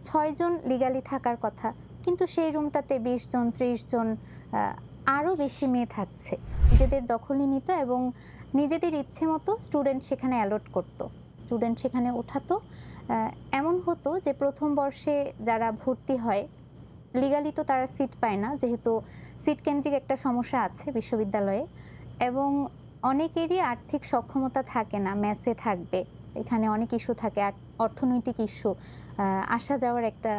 ৬ জন legally থাকার কথা, কিন্তু সেই রুমটাতে ২০ জন ৩০ জন আরও বেশি মেয়ে থাকছে। নিজেদের দখলে নিত এবং নিজেদের ইচ্ছে মতো স্টুডেন্ট সেখানে অ্যালট করত, স্টুডেন্ট সেখানে ওঠাতো। এমন হতো যে প্রথম বর্ষে যারা ভর্তি হয় লিগালি তো তারা সিট পায় না, যেহেতু সিট কেন্দ্রিক একটা সমস্যা আছে বিশ্ববিদ্যালয়ে, এবং অনেকেরই আর্থিক সক্ষমতা থাকে না, মেসে থাকবে, এখানে অনেক ইস্যু থাকে, অর্থনৈতিক ইস্যু, আসা যাওয়ার একটা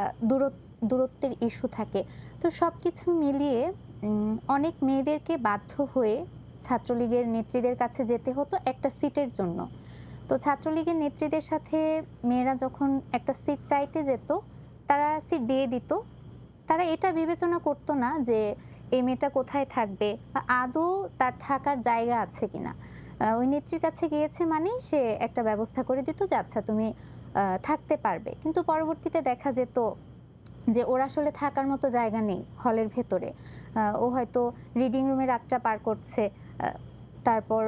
দূরত্বের ইস্যু থাকে। তো সব কিছু মিলিয়ে অনেক মেয়েদেরকে বাধ্য হয়ে ছাত্রলীগের নেত্রীদের কাছে যেতে হতো একটা সিটের জন্য। তো ছাত্রলীগের নেত্রীদের সাথে মেয়েরা যখন একটা সিট চাইতে যেত, তারা সিট দিয়ে দিত। তারা এটা বিবেচনা করতো না যে এই মেয়েটা কোথায় থাকবে বা আদৌ তার থাকার জায়গা আছে কিনা। ওই নেত্রীর কাছে গিয়েছে মানেই সে একটা ব্যবস্থা করে দিত যে আচ্ছা তুমি থাকতে পারবে। কিন্তু পরবর্তীতে দেখা যেত যে ওর আসলে থাকার মতো জায়গা নেই হলের ভেতরে। ও হয়তো রিডিং রুমে রাতটা পার করছে, তারপর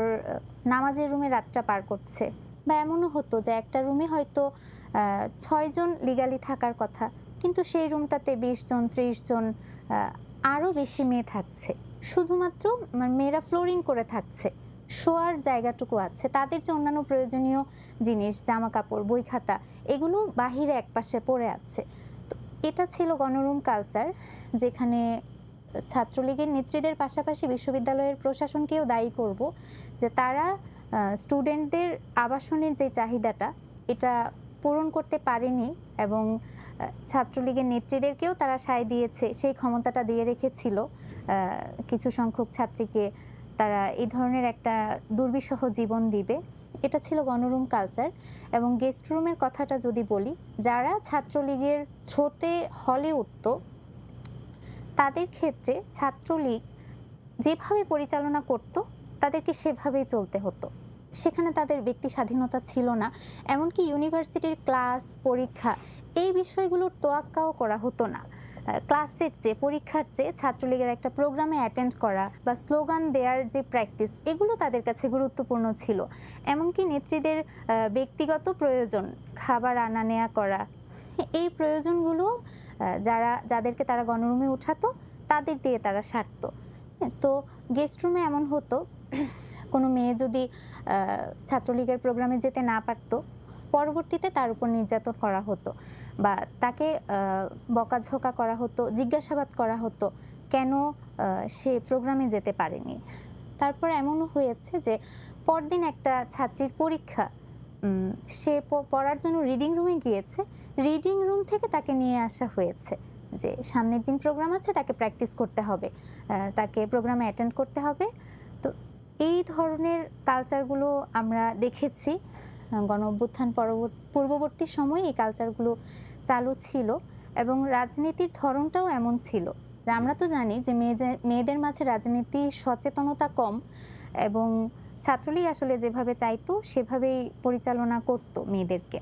নামাজের রুমে রাতটা পার করছে, বা এমনও হতো যে একটা রুমে হয়তো ৬ জন লিগালি থাকার কথা, কিন্তু সেই রুমটাতে ২০ জন ৩০ জন আরও বেশি মেয়ে থাকছে। শুধুমাত্র মেয়েরা ফ্লোরিং করে থাকছে, শোয়ার জায়গাটুকু আছে, তাদের যে অন্যান্য প্রয়োজনীয় জিনিস, জামা কাপড়, বই খাতা, এগুলো বাহিরে একপাশে পড়ে আছে। তো এটা ছিল গণরুম কালচার, যেখানে ছাত্রলীগের নেত্রীদের পাশাপাশি বিশ্ববিদ্যালয়ের প্রশাসনকেও দায়ী করব যে তারা স্টুডেন্টদের আবাসনের যে চাহিদাটা এটা পূরণ করতে পারেনি, এবং ছাত্রলীগের নেত্রীদেরকেও তারা সায় দিয়েছে, সেই ক্ষমতাটা দিয়ে রেখেছিল কিছু সংখ্যক ছাত্রীকে তারা এই ধরনের একটা দুর্বিষহ জীবন দিবে। এটা ছিল গণরুম কালচার। এবং গেস্ট রুমের কথাটা যদি বলি, যারা ছাত্রলীগের থ্রোতে হলে উঠত তাদের ক্ষেত্রে ছাত্রলীগ যেভাবে পরিচালনা করত তাদেরকে সেভাবেই চলতে হতো। সেখানে তাদের ব্যক্তি স্বাধীনতা ছিল না, এমনকি ইউনিভার্সিটির ক্লাস পরীক্ষা এই বিষয়গুলোর তোয়াক্কাও করা হতো না। ক্লাসের চেয়ে, পরীক্ষার চেয়ে ছাত্রলীগের একটা প্রোগ্রামে অ্যাটেন্ড করা বা স্লোগান দেওয়ার যে প্র্যাকটিস, এগুলো তাদের কাছে গুরুত্বপূর্ণ ছিল। এমনকি নেত্রীদের ব্যক্তিগত প্রয়োজন, খাবার আনা নেয়া করা, এই প্রয়োজনগুলো যাদেরকে তারা গণরুমে উঠাতো তাদের দিয়ে তারা সারতো। তো গেস্ট রুমে এমন হতো, কোনো মেয়ে যদি ছাত্রলীগের প্রোগ্রামে যেতে না পারতো, পরবর্তীতে তার উপর নির্যাতন করা হতো বা তাকে বকাঝকা করা হতো, জিজ্ঞাসাবাদ করা হতো কেন সে প্রোগ্রামে যেতে পারেনি। তারপর এমনও হয়েছে যে পরদিন একটা ছাত্রীর পরীক্ষা, সে পড়ার জন্য রিডিং রুমে গিয়েছে, রিডিং রুম থেকে তাকে নিয়ে আসা হয়েছে যে সামনের দিন প্রোগ্রাম আছে, তাকে প্র্যাকটিস করতে হবে, তাকে প্রোগ্রামে অ্যাটেন্ড করতে হবে। তো এই ধরনের কালচারগুলো আমরা দেখেছি গণ অভ্যুত্থান পূর্ববর্তী সময়ে, এই কালচারগুলো চালু ছিল এবং রাজনীতির ধরনটাও এমন ছিল যে আমরা তো জানি যে মেয়েদের মাঝে রাজনীতি সচেতনতা কম, এবং ছাত্রলীগ আসলে যেভাবে চাইতো সেভাবেই পরিচালনা করতো মেয়েদেরকে।